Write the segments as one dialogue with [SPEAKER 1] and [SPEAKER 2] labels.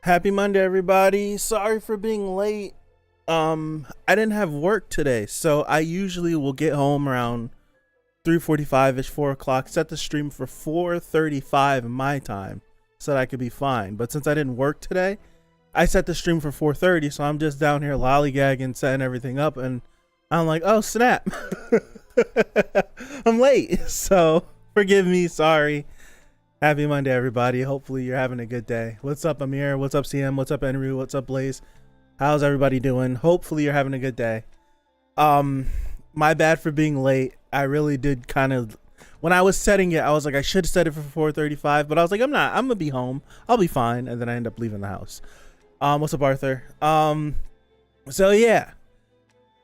[SPEAKER 1] Happy Monday, everybody. Sorry for being late. I didn't have work today, so I usually will get home around 3:45ish, 4 o'clock, set the stream for 4:35 my time so that I could be fine. But since I didn't work today, I set the stream for 4:30, so I'm just down here lollygagging, setting everything up, and I'm like, oh, snap. I'm late, so forgive me, sorry. Happy Monday, everybody. Hopefully you're having a good day. What's up, Amir? What's up, CM? What's up, Enru? What's up, Blaze? How's everybody doing? Hopefully you're having a good day. My bad for being late. I really did kind of, when I was setting it, I was like, I should set it for 4:35, but I was like, I'm gonna be home. I'll be fine. And then I end up leaving the house. What's up, Arthur? So yeah,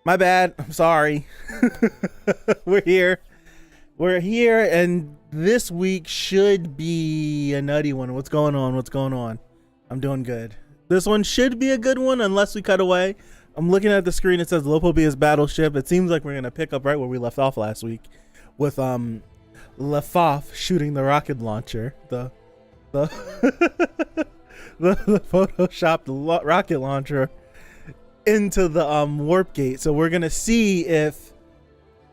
[SPEAKER 1] my bad. I'm sorry. We're here. We're here, and this week should be a nutty one. What's going on? What's going on? I'm doing good. This one should be a good one unless we cut away. I'm looking at the screen. It says Lopobia's battleship. It seems like we're going to pick up right where we left off last week with Lefaf shooting the rocket launcher. The photoshopped rocket launcher into the warp gate. So we're going to see if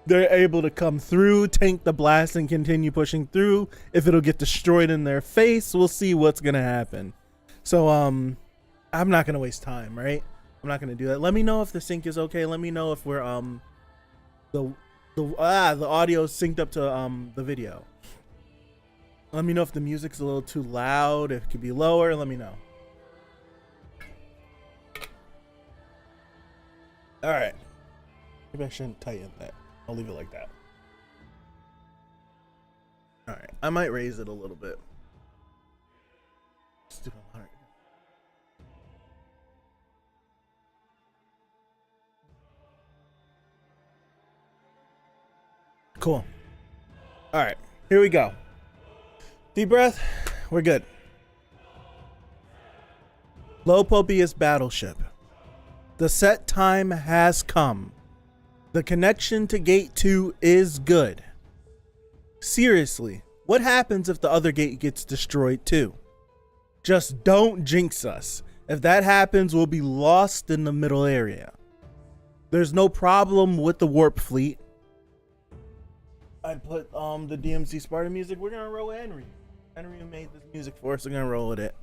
[SPEAKER 1] they're able to come through, tank the blast, and continue pushing through. If it'll get destroyed in their face, we'll see what's gonna happen. So I'm not gonna waste time, right? I'm not gonna do that. Let me know if the sync is okay. Let me know if we're the audio synced up to the video. Let me know if the music's a little too loud, if it could be lower. Let me know. All right. Maybe I shouldn't tighten that. I'll leave it like that. All right, I might raise it a little bit. Stupid. All right. Cool. All right, here we go. Deep breath. We're good. Lopobia's battleship. The set time has come. The connection to gate 2 is good. Seriously, what happens if the other gate gets destroyed too? Just don't jinx us. If that happens, we'll be lost in the middle area. There's no problem with the warp fleet. I put the DMC Sparta music. We're gonna roll with Henry. Henry made this music for us. We're gonna roll with it.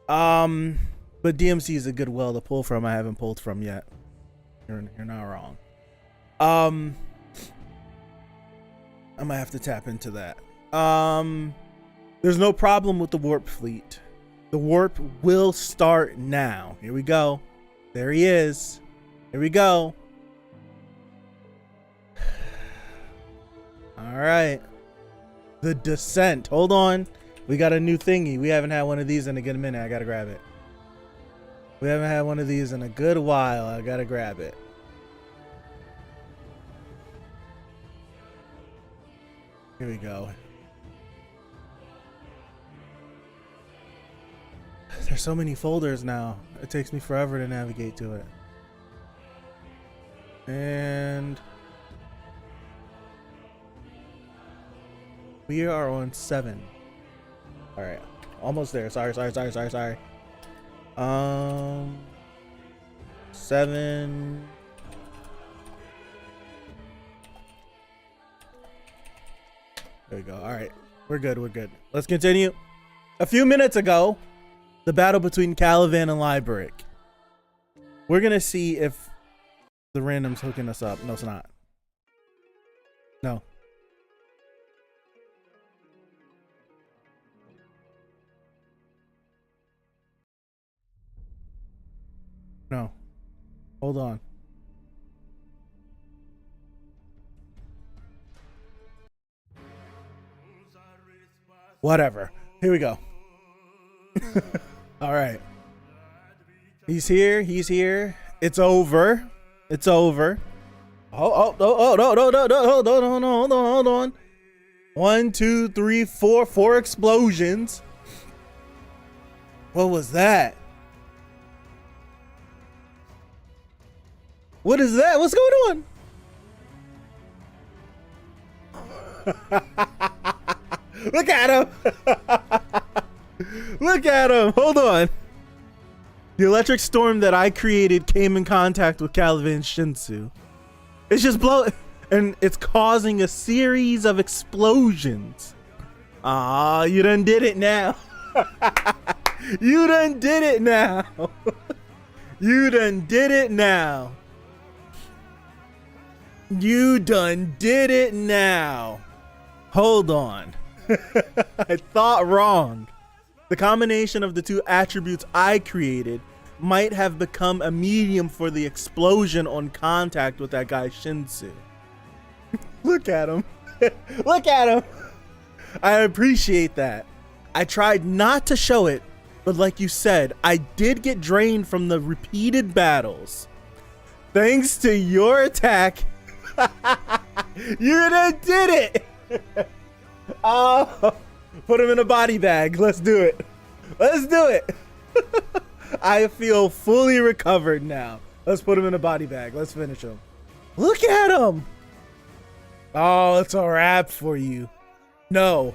[SPEAKER 1] But DMC is a good well to pull from. I haven't pulled from yet. You're not wrong. I might have to tap into that. There's no problem with the warp fleet. The warp will start now. Here we go. There he is. Here we go. All right. The descent. Hold on. We got a new thingy. We haven't had one of these in a good minute. I gotta grab it. We haven't had one of these in a good while. I gotta grab it. Here we go. There's so many folders now. It takes me forever to navigate to it. And we are on 7. All right, almost there. Sorry. 7. There we go. All right, we're good. Let's continue. A few minutes ago, the battle between Calivan and Liberic. We're gonna see if the random's hooking us up. No, it's not. No. No. Hold on. Whatever. Here we go. All right. He's here. It's over. Oh, no. Hold on. 1, 2, 3, 4. 4 explosions. What was that? What is that? What's going on? Look at him. Look at him. Hold on. The electric storm that I created came in contact with Calavan's Shinsu. It's just blowing, and it's causing a series of explosions. Ah, you done did it now. You done did it now. You done did it now. You done did it now. Hold on. I thought wrong. The combination of the two attributes I created might have become a medium for the explosion on contact with that guy Shinsu. Look at him. Look at him. I appreciate that. I tried not to show it, but like you said, I did get drained from the repeated battles. Thanks to your attack, you done did it. Oh, put him in a body bag. Let's do it. Let's do it. I feel fully recovered now. Let's put him in a body bag. Let's finish him. Look at him. Oh, it's a wrap for you. No.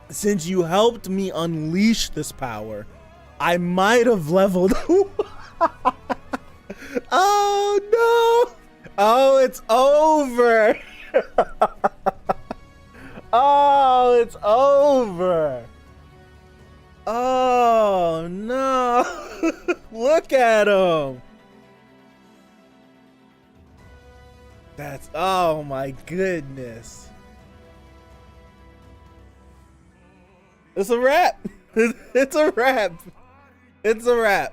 [SPEAKER 1] Since you helped me unleash this power, I might have leveled. Oh, no. Oh, it's over. Oh, it's over. Oh, no. Look at him. That's, oh my goodness. It's a wrap. It's a wrap. It's a wrap.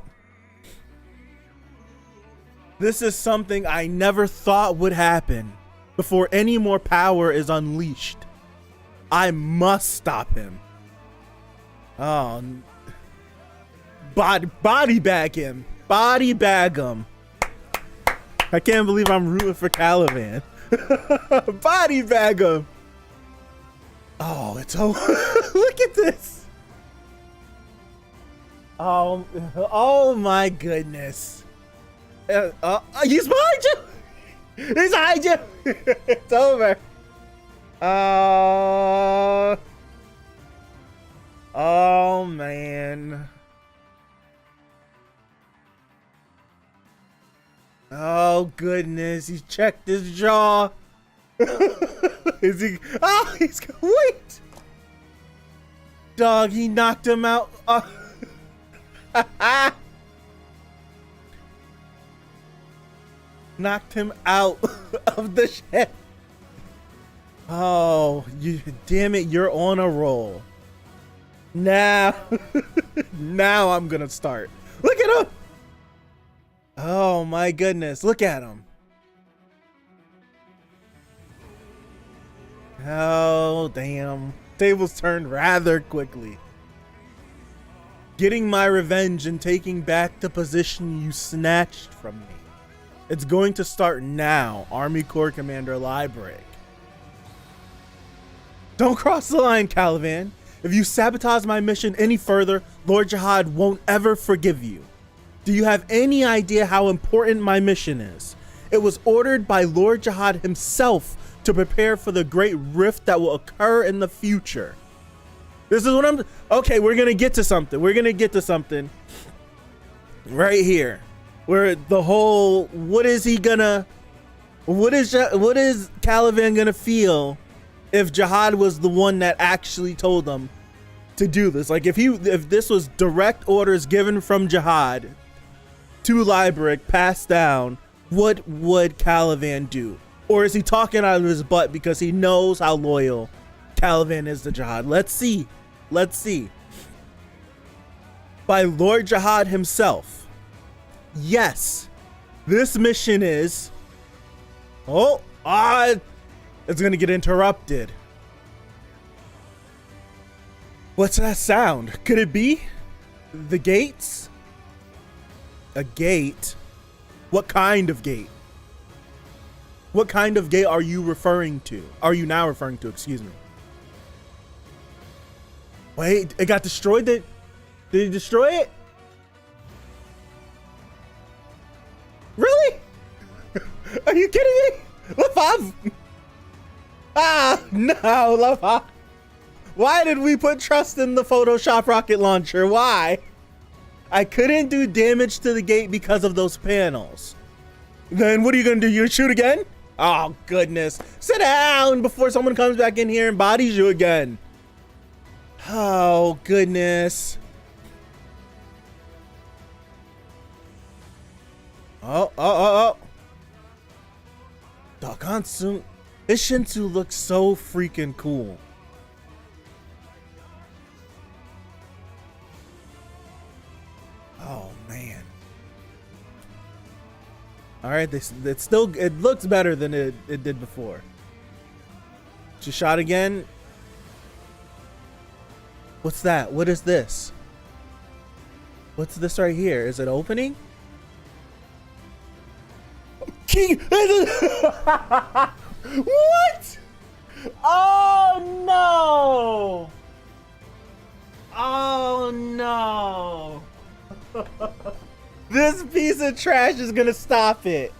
[SPEAKER 1] This is something I never thought would happen before any more power is unleashed. I must stop him. Oh, body bag him. Body bag him. I can't believe I'm rooting for Calavan. Body bag him. Oh, it's over. Look at this. Oh my goodness. He's behind you. He's behind you. It's over. Oh man. Oh goodness, he checked his jaw. Is he? Oh, he's wait. Dog, he knocked him out. Knocked him out of the shed. Oh, you damn it, you're on a roll. Now, now I'm gonna start. Look at him. Oh my goodness, look at him. Oh, damn. Tables turned rather quickly. Getting my revenge and taking back the position you snatched from me. It's going to start now, Army Corps Commander Liebrecht. Don't cross the line, Calavan. If you sabotage my mission any further, Lord Jihad won't ever forgive you. Do you have any idea how important my mission is? It was ordered by Lord Jihad himself to prepare for the great rift that will occur in the future. This is what I'm... Okay, we're going to get to something. We're going to get to something right here. Where the whole... What is he gonna... What is Calavan gonna feel if Jihad was the one that actually told him to do this? Like, if this was direct orders given from Jihad to Liebrecht, passed down, what would Calavan do? Or is he talking out of his butt because he knows how loyal Calavan is to Jihad? Let's see. Let's see. By Lord Jihad himself. Yes. This mission is... it's gonna get interrupted. What's that sound? Could it be the gates? A gate? What kind of gate? What kind of gate are you referring to? Are you now referring to? Excuse me. Wait, it got destroyed? Did he destroy it? Really? Are you kidding me? Lafav! Ah, no, Lafav. Why did we put trust in the Photoshop rocket launcher? Why? I couldn't do damage to the gate because of those panels. Then what are you gonna do? You shoot again? Oh goodness. Sit down before someone comes back in here and bodies you again. Oh goodness. Oh. Doggone soon. This Shinsu looks so freaking cool. Oh man. All right, it looks better than it did before. She shot again. What's that? What is this? What's this right here? Is it opening? King. What? Oh no! Oh no! This piece of trash is gonna stop it.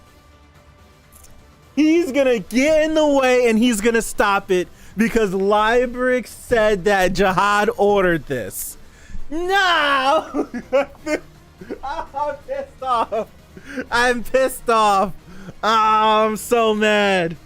[SPEAKER 1] He's gonna get in the way and he's gonna stop it because Librick said that Jihad ordered this. No! I'm pissed off. I'm pissed off. Oh, I'm so mad.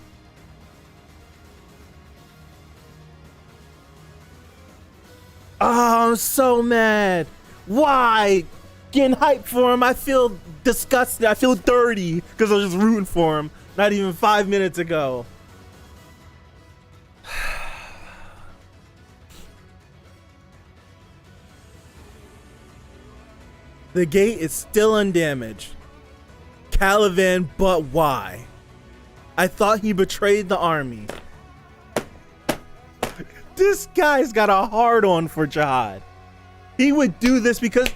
[SPEAKER 1] Oh, I'm so mad. Why? Getting hyped for him, I feel disgusted. I feel dirty because I was just rooting for him not even 5 minutes ago. The gate is still undamaged. Calivan, but why? I thought he betrayed the army. This guy's got a hard-on for Jihad. He would do this because...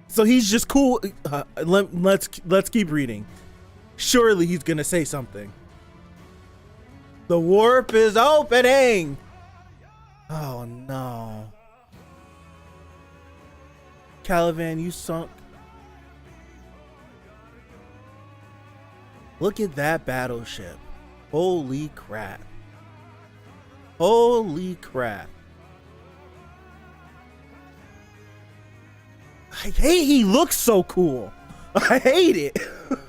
[SPEAKER 1] So he's just cool. Let's keep reading. Surely he's gonna say something. The warp is opening. Oh no. Calivan, you sunk. Look at that battleship. Holy crap. Holy crap. I hate he looks so cool. I hate it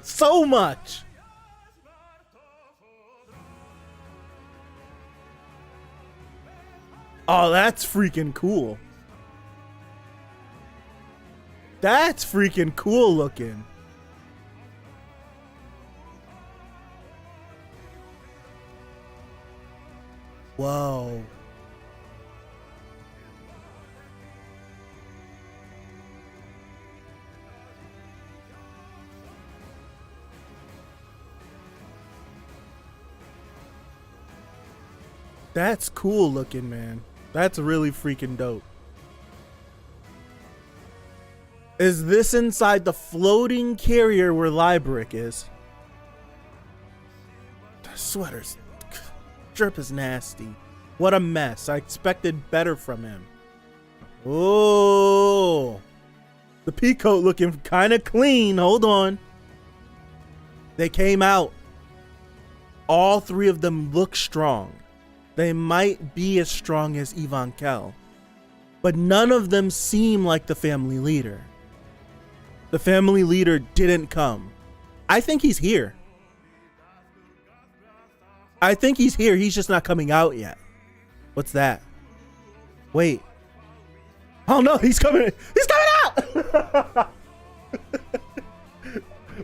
[SPEAKER 1] so much. Oh, that's freaking cool. That's freaking cool looking. Whoa. That's cool looking, man. That's really freaking dope. Is this inside the floating carrier where Librick is? The sweater's drip is nasty. What a mess. I expected better from him. Oh, the peacoat looking kind of clean. Hold on. They came out. All three of them look strong. They might be as strong as Ivan Kell, but none of them seem like the family leader. The family leader didn't come. I think he's here. I think he's here. He's just not coming out yet. What's that? Wait. Oh no, he's coming. He's coming out.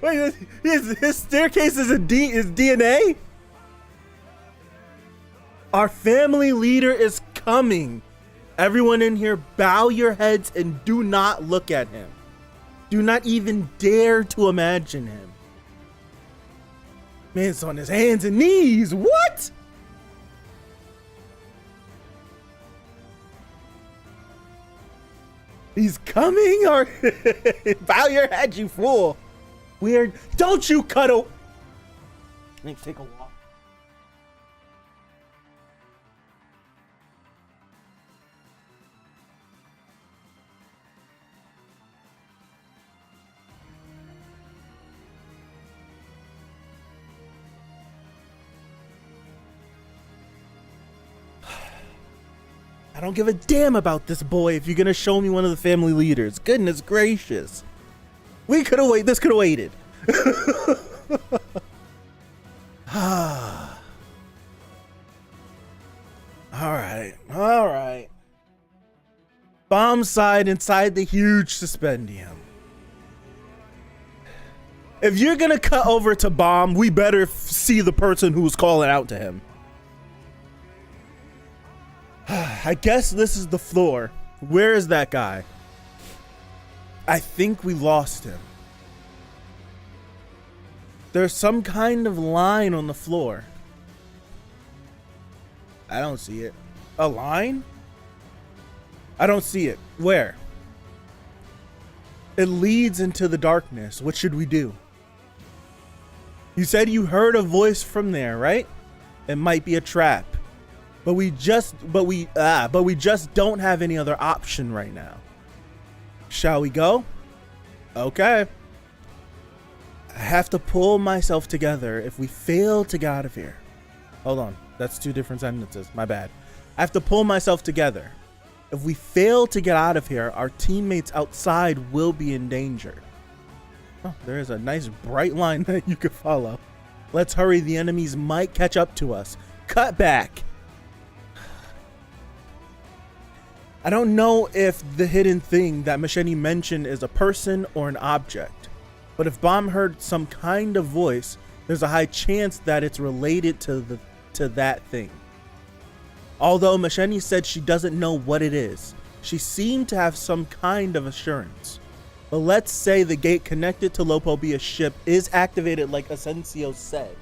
[SPEAKER 1] Wait, his staircase is DNA? Our family leader is coming. Everyone in here, bow your heads and do not look at him. Do not even dare to imagine him. Man's on his hands and knees. What? He's coming, or bow your head, you fool. Weird. Don't you cut a... Let's take a walk. don't give a damn about this boy if you're gonna show me one of the family leaders. Goodness gracious. We could have waited. This could have waited. All right. Bomb side inside the huge suspendium. If you're gonna cut over to Bomb, we better see the person who's calling out to him. I guess this is the floor. Where is that guy? I think we lost him. There's some kind of line on the floor. I don't see it. A line? I don't see it. Where? It leads into the darkness. What should we do? You said you heard a voice from there, right? It might be a trap. But we just don't have any other option right now. Shall we go? Okay. I have to pull myself together if we fail to get out of here. Hold on. That's two different sentences. My bad. I have to pull myself together. If we fail to get out of here, our teammates outside will be in danger. Oh, there is a nice bright line that you could follow. Let's hurry. The enemies might catch up to us. Cut back. I don't know if the hidden thing that Machete mentioned is a person or an object, but if Bomb heard some kind of voice, there's a high chance that it's related to that thing. Although Machete said she doesn't know what it is, she seemed to have some kind of assurance. But let's say the gate connected to Lopobia's ship is activated like Asensio said,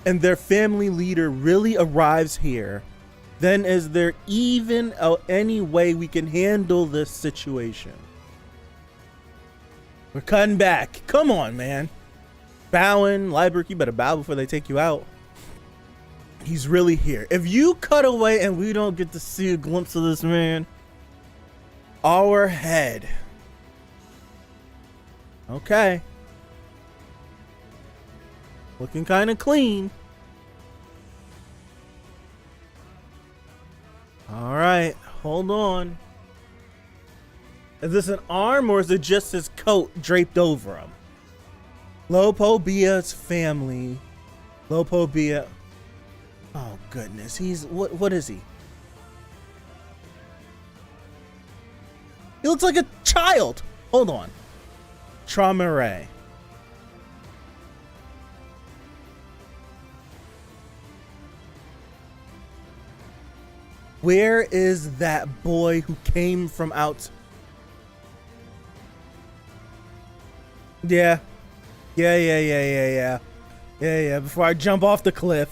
[SPEAKER 1] and their family leader really arrives here. Then is there even any way we can handle this situation? We're cutting back. Come on, man. Bowing. Liebert, you better bow before they take you out. He's really here. If you cut away and we don't get to see a glimpse of this man, our head. Okay. Looking kind of clean. All right, hold on. Is this an arm or is it just his coat draped over him? Lopobia's family. Lopobia. Oh goodness, he's what is he? He looks like a child. Hold on. TRAUMEREI. Where is that boy who came from out? Yeah. Before I jump off the cliff.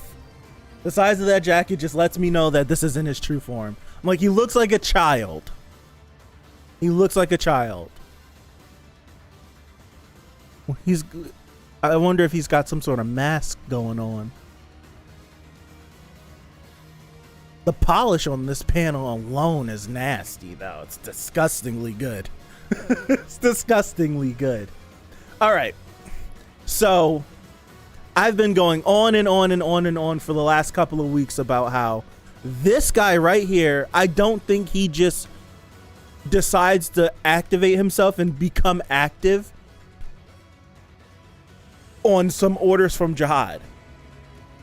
[SPEAKER 1] The size of that jacket just lets me know that this isn't his true form. I'm like, he looks like a child. He looks like a child. I wonder if he's got some sort of mask going on. The polish on this panel alone is nasty, though. It's disgustingly good. It's disgustingly good. All right. So I've been going on and on and on and on for the last couple of weeks about how this guy right here, I don't think he just decides to activate himself and become active on some orders from Jihad.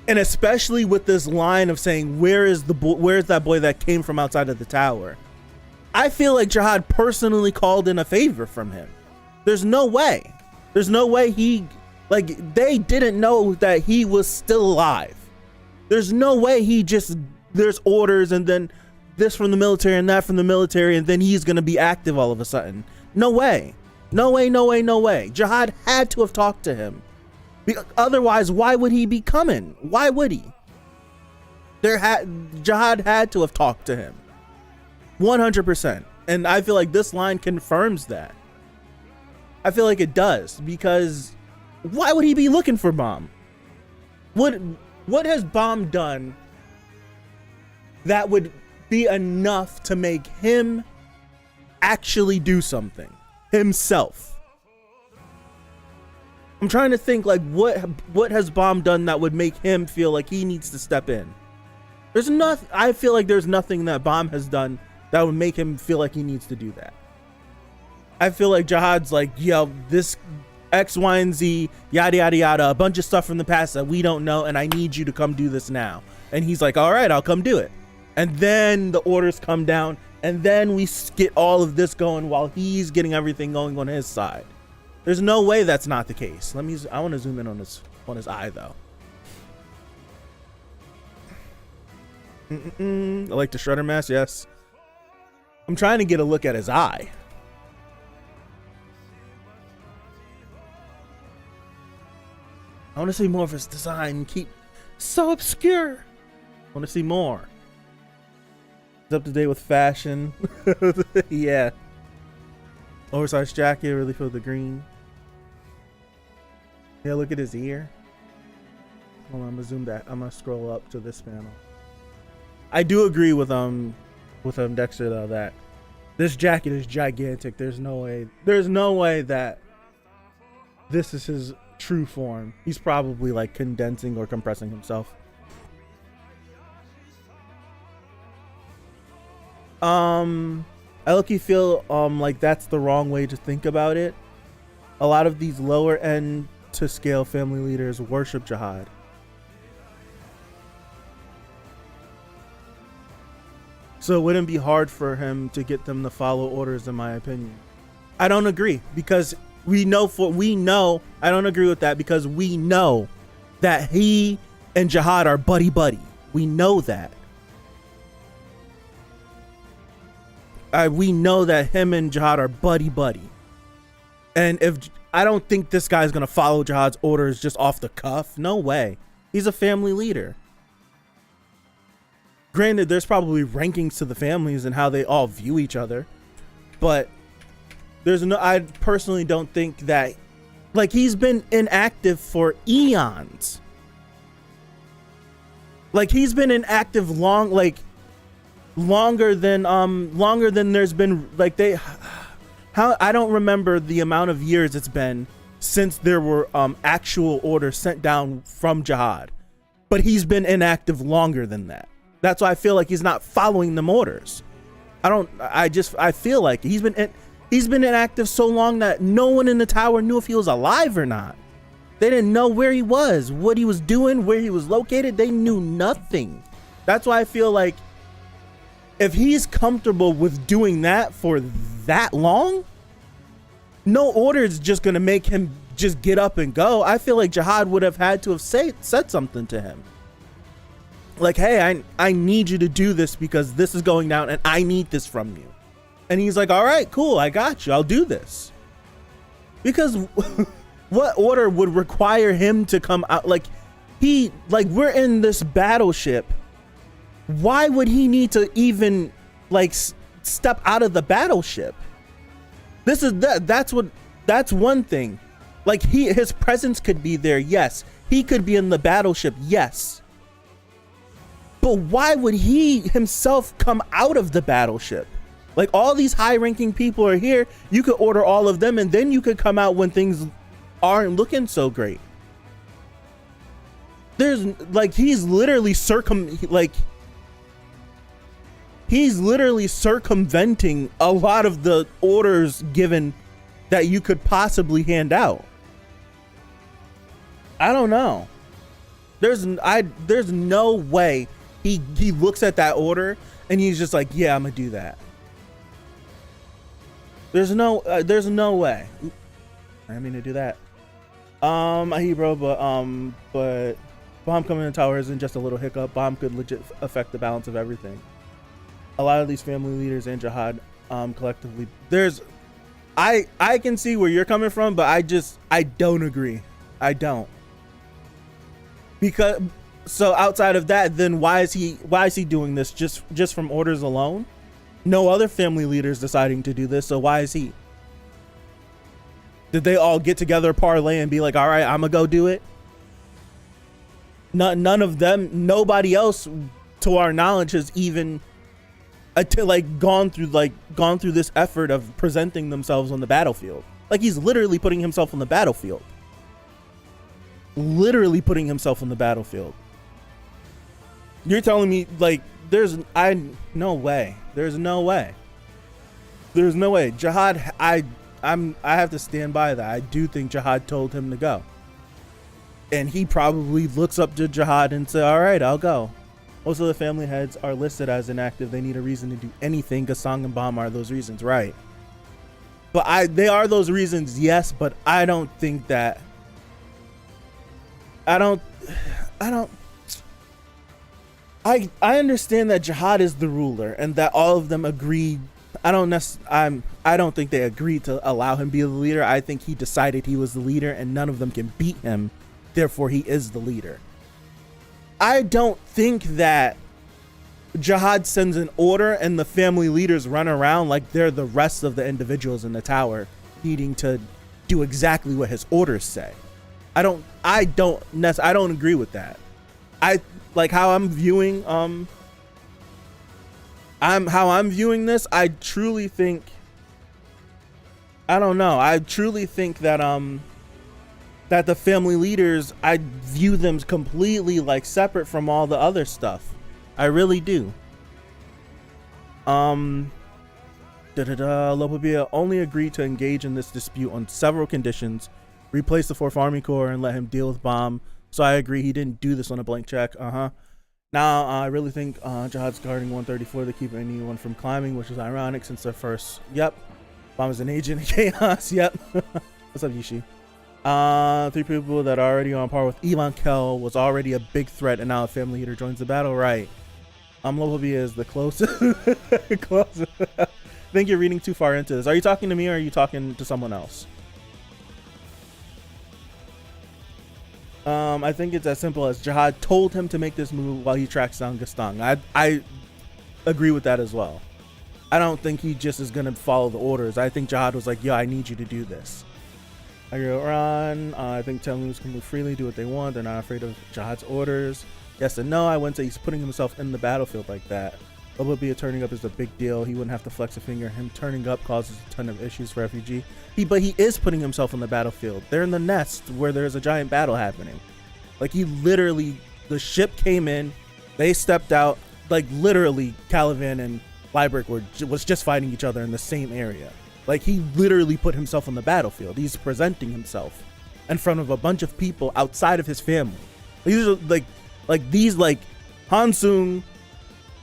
[SPEAKER 1] And especially with this line of saying, where's that boy that came from outside of the tower? I feel like Jihad personally called in a favor from him. There's no way. There's no way they didn't know that he was still alive. There's no way there's orders and then this from the military and that from the military and then he's going to be active all of a sudden. No way. No way. Jihad had to have talked to him. Otherwise, why would he be coming? Why would he? Jihad had to have talked to him. 100%. And I feel like this line confirms that. I feel like it does, because why would he be looking for Bomb? What has Bomb done that would be enough to make him actually do something himself? I'm trying to think, like, what has Bomb done that would make him feel like he needs to step in? There's nothing. I feel like there's nothing that Bomb has done that would make him feel like he needs to do that. I feel like Jihad's like, yo, this X, Y, and Z, yada, yada, yada, a bunch of stuff from the past that we don't know, and I need you to come do this now. And he's like, all right, I'll come do it. And then the orders come down, and then we get all of this going while he's getting everything going on his side. There's no way that's not the case. I want to zoom in on his eye, though. I like the shredder mask, yes. I'm trying to get a look at his eye. I want to see more of his design. Keep so obscure. I want to see more. He's up to date with fashion. Yeah. Oversized jacket, really feel the green. Yeah, look at his ear. Hold on, I'm gonna zoom back. I'm gonna scroll up to this panel. I do agree with Dexter though that this jacket is gigantic. There's no way that this is his true form. He's probably like condensing or compressing himself. I look, you feel like that's the wrong way to think about it. A lot of these lower end to scale family leaders worship Jihad. So it wouldn't be hard for him to get them to follow orders, in my opinion. I don't agree, because I don't agree with that, because we know that he and Jihad are buddy. We know that. We know that him and Jihad are buddy. And I don't think this guy's gonna follow Jihad's orders just off the cuff. No way. He's a family leader. Granted, there's probably rankings to the families and how they all view each other, but I personally don't think that, like, he's been inactive for eons. Like, he's been inactive longer than there's been, like, I don't remember the amount of years it's been since there were actual orders sent down from Jihad, but he's been inactive longer than that. That's why I feel like he's not following them orders. I feel like he's been inactive so long that no one in the tower knew if he was alive or not. They didn't know where he was, what he was doing, where he was located. They knew nothing. That's why I feel like if he's comfortable with doing that for that long, no order is just gonna make him just get up and go. I feel like Jihad would have had to have said something to him. Like, hey, I need you to do this because this is going down and I need this from you. And he's like, all right, cool, I got you, I'll do this. Because what order would require him to come out? Like, we're in this battleship. Why would he need to even, like, step out of the battleship? That's one thing. Like, his presence could be there, yes. He could be in the battleship, yes. But why would he himself come out of the battleship? Like, all these high-ranking people are here. You could order all of them, and then you could come out when things aren't looking so great. There's, like, he's literally circumventing a lot of the orders given that you could possibly hand out. I don't know. There's no way he looks at that order and he's just like, yeah, I'm gonna do that. There's no way. Oop, I didn't mean to do that. I hear, bro, but bomb coming in the tower isn't just a little hiccup. Bomb could legit affect the balance of everything. A lot of these family leaders and Jihad collectively, I can see where you're coming from, but I don't agree. I don't. Because so outside of that, then why is he doing this just from orders alone? No other family leaders deciding to do this, so why is he? Did they all get together, parlay, and be like, all right, I'm gonna go do it? None of them, nobody else to our knowledge has even gone through this effort of presenting themselves on the battlefield. Like, he's literally putting himself on the battlefield. You're telling me like no way. There's no way. There's no way. Jihad, I have to stand by that. I do think Jihad told him to go. And he probably looks up to Jihad and said, all right, I'll go. Most of the family heads are listed as inactive. They need a reason to do anything. Gasong and Bomb are those reasons, right? But they are those reasons, yes, but I don't think that I understand that Jihad is the ruler and that all of them agreed. I don't think they agreed to allow him to be the leader. I think he decided he was the leader and none of them can beat him. Therefore, he is the leader. I don't think that Jihad sends an order and the family leaders run around like they're the rest of the individuals in the tower needing to do exactly what his orders say. I don't agree with that. I like how I'm viewing this. I truly think that that the family leaders, I view them completely like separate from all the other stuff. I really do. Lopabia only agreed to engage in this dispute on several conditions. Replace the 4th Army Corps and let him deal with Bomb. So I agree, he didn't do this on a blank check. Now I really think Jihad's guarding 134 to keep anyone from climbing, which is ironic since their first. Yep. Bomb is an agent of chaos. Yep. What's up, Yishi? 3 people that are already on par with Elon Kell was already a big threat, and now a family leader joins the battle. Right. Lopabia is the closest. Closest. I think you're reading too far into this. Are you talking to me or are you talking to someone else? I think it's as simple as Jihad told him to make this move while he tracks down Gastong. I agree with that as well. I don't think he just is gonna follow the orders. I think Jihad was like, yo, I need you to do this. I go run. I think Telmus can move freely, do what they want. They're not afraid of Jihad's orders. Yes and no. I wouldn't say he's putting himself in the battlefield like that. Lopabia turning up is a big deal. He wouldn't have to flex a finger. Him turning up causes a ton of issues for refugee. But he is putting himself on the battlefield. They're in the nest where there's a giant battle happening. Like he literally, the ship came in, they stepped out. Like literally, Calivan and Liebrecht was just fighting each other in the same area. Like he literally put himself on the battlefield. He's presenting himself in front of a bunch of people outside of his family. These are like Hansung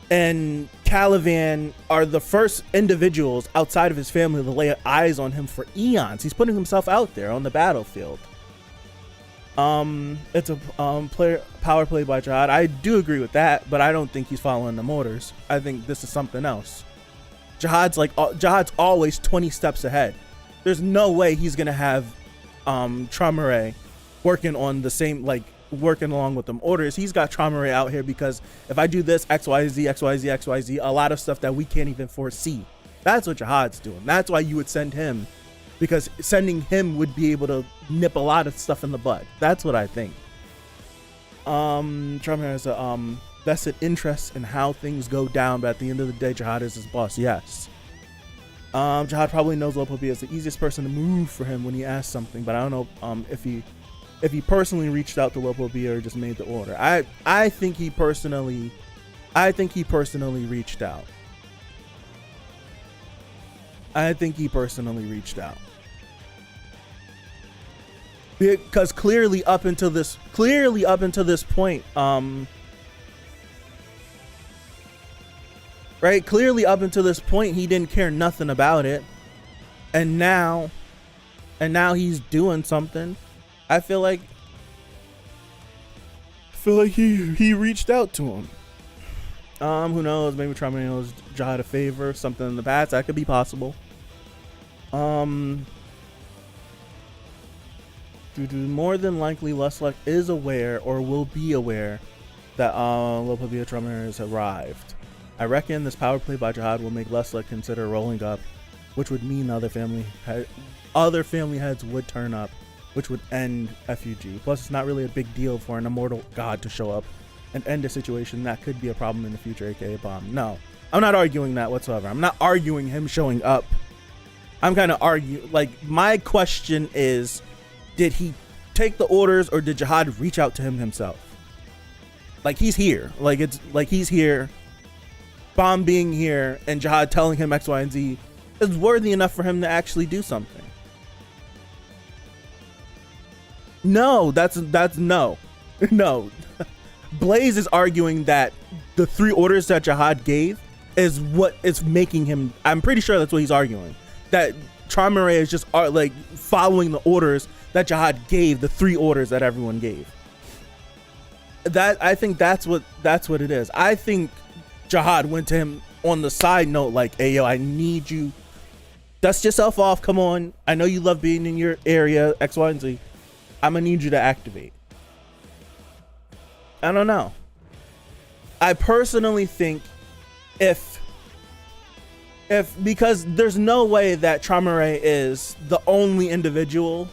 [SPEAKER 1] and Calivan are the first individuals outside of his family to lay eyes on him for eons. He's putting himself out there on the battlefield. It's a power play by Jihad. I do agree with that, but I don't think he's following the orders. I think this is something else. Jihad's always 20 steps ahead. There's no way he's gonna have TRAUMEREI working on the same, working along with them orders. He's got TRAUMEREI out here because if I do this XYZ, XYZ, XYZ, a lot of stuff that we can't even foresee. That's what Jihad's doing. That's why you would send him, because sending him would be able to nip a lot of stuff in the bud. That's what I think. TRAUMEREI has a vested interest in how things go down, but at the end of the day, Jihad is his boss. Yes. Jihad probably knows Lopabia is the easiest person to move for him when he asks something, but I don't know if he personally reached out to Lopabia or just made the order. I think he personally reached out. Because clearly up until this point, right? Clearly up until this point, he didn't care nothing about it. And now he's doing something. I feel like he reached out to him. Who knows? Maybe TRAUMEREI knows Jihad a favor, something in the past. That could be possible. More than likely, Lusluck is aware or will be aware that Lopabia TRAUMEREI has arrived. I reckon this power play by Jihad will make Lusluck consider rolling up, which would mean other family heads would turn up, which would end FUG. Plus, it's not really a big deal for an immortal god to show up and end a situation that could be a problem in the future, aka Bomb. No, I'm not arguing that whatsoever. I'm not arguing him showing up. I'm kind of arguing, my question is, did he take the orders or did Jihad reach out to him himself? Like he's here. Like it's like he's here. Bomb being here and Jihad telling him X, Y, and Z is worthy enough for him to actually do something. No, that's no. No. Blaze is arguing that the 3 orders that Jihad gave is what is making him, I'm pretty sure that's what he's arguing. That TRAUMEREI is just like following the orders that Jihad gave, the 3 orders that everyone gave. That I think that's what it is. I think Jihad went to him on the side note like, hey yo, I need you, dust yourself off, come on. I know you love being in your area, X, Y, and Z. I'm gonna need you to activate. I don't know. I personally think if because there's no way that TRAUMEREI is the only individual,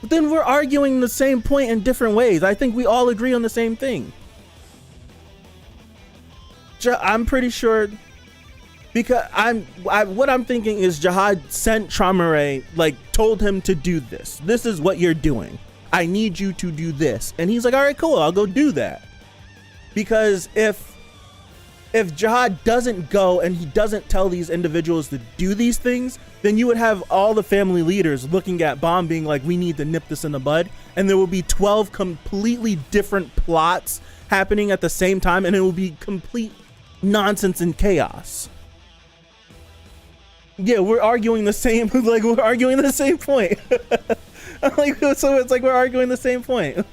[SPEAKER 1] but then we're arguing the same point in different ways. I think we all agree on the same thing. I'm pretty sure, because what I'm thinking is Jihad sent TRAUMEREI, like told him to do this. This is what you're doing. I need you to do this. And he's like, all right, cool, I'll go do that. Because if Jihad doesn't go and he doesn't tell these individuals to do these things, then you would have all the family leaders looking at Bomb being like, we need to nip this in the bud. And there will be 12 completely different plots happening at the same time, and it will be complete nonsense and chaos. Yeah, we're arguing the same, like we're arguing the same point. Like, so it's like we're arguing the same point.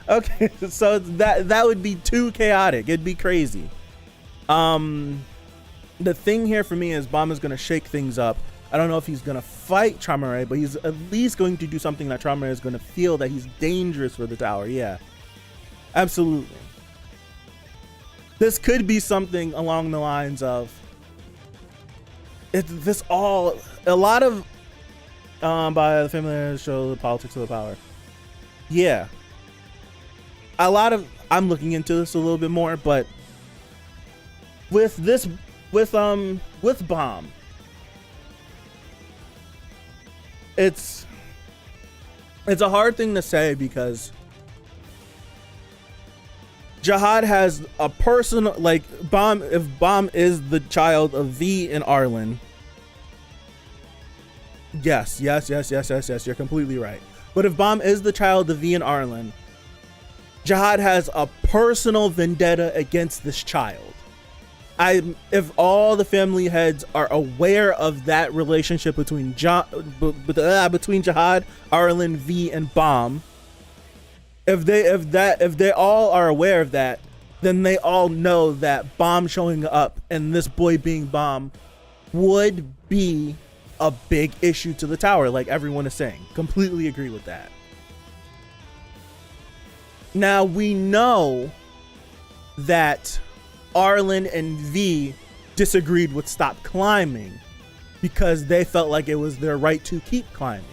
[SPEAKER 1] Okay, so that would be too chaotic. It'd be crazy. The thing here for me is Bomb is gonna shake things up. I don't know if he's gonna fight TRAUMEREI, but he's at least going to do something that TRAUMEREI is gonna feel that he's dangerous for the tower. Yeah, absolutely. This could be something along the lines of a lot of by the family show, the politics of the power. Yeah, I'm looking into this a little bit more, but with Bomb, it's a hard thing to say because Jihad has a personal, like, Bomb, if Bomb is the child of V and Arlen, yes, you're completely right. But if Bomb is the child of V and Arlen, Jihad has a personal vendetta against this child. If all the family heads are aware of that relationship between Jihad, Arlen, V, and Bomb, if they all are aware of that, then they all know that Bomb showing up and this boy being Bomb would be a big issue to the tower, like everyone is saying. Completely agree with that. Now we know that Arlen and V disagreed with stop climbing because they felt like it was their right to keep climbing.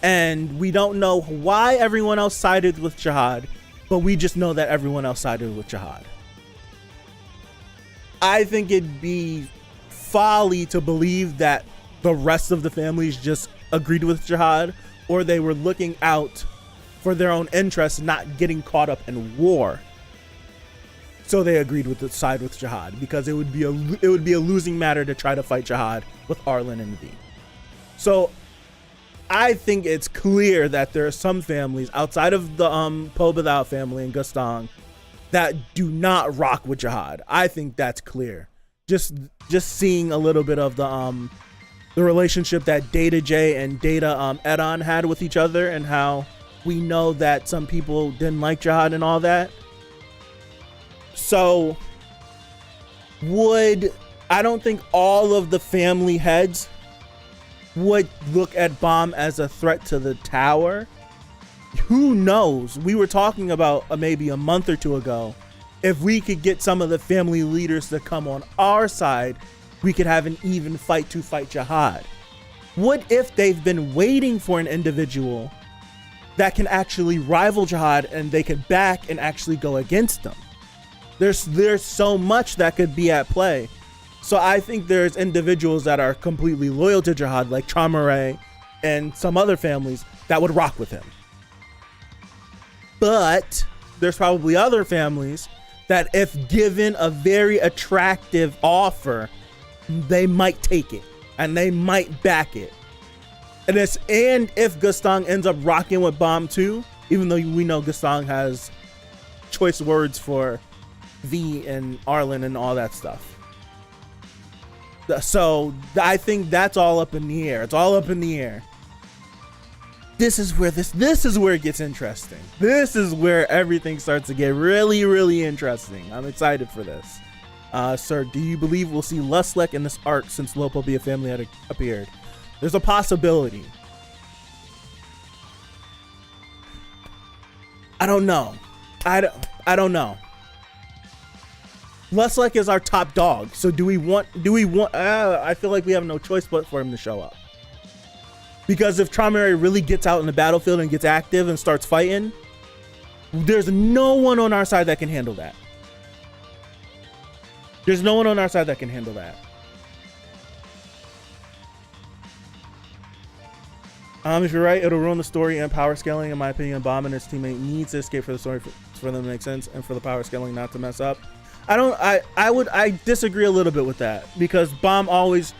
[SPEAKER 1] And we don't know why everyone else sided with Jihad, but we just know that everyone else sided with Jihad. I think it'd be folly to believe that the rest of the families just agreed with Jihad, or they were looking out for their own interests, not getting caught up in war. So they agreed with the side with Jihad, because it would be a losing matter to try to fight Jihad with Arlen and V. So I think it's clear that there are some families outside of the Pobedao family and Gustang that do not rock with Jihad. I think that's clear. Just seeing a little bit of the relationship that Data J and Data Edon had with each other, and how we know that some people didn't like Jihad and all that. So I don't think all of the family heads would look at Bomb as a threat to the tower. Who knows? We were talking about maybe a month or two ago, if we could get some of the family leaders to come on our side, we could have an even fight to fight Jihad. What if they've been waiting for an individual that can actually rival Jihad and they could back and actually go against them? There's so much that could be at play. So I think there's individuals that are completely loyal to Jihad, like TRAUMEREI and some other families, that would rock with him. But there's probably other families that if given a very attractive offer, they might take it and they might back it. And if Gustang ends up rocking with Bomb too, even though we know Gustang has choice words for V and Arlen and all that stuff. So I think that's all up in the air. It's all up in the air. This is where it gets interesting. This is where everything starts to get really, really interesting. I'm excited for this. Sir, do you believe we'll see Lustlek in this arc since Lopopia family had appeared? There's a possibility. I don't know. I don't know. Lustlek is our top dog. So do we want, I feel like we have no choice but for him to show up. Because if TRAUMEREI really gets out in the battlefield and gets active and starts fighting, there's no one on our side that can handle that. There's no one on our side that can handle that. If you're right, it'll ruin the story and power scaling. In my opinion, Bomb and his teammate needs to escape for the story for them to make sense and for the power scaling not to mess up. I disagree a little bit with that because Bomb always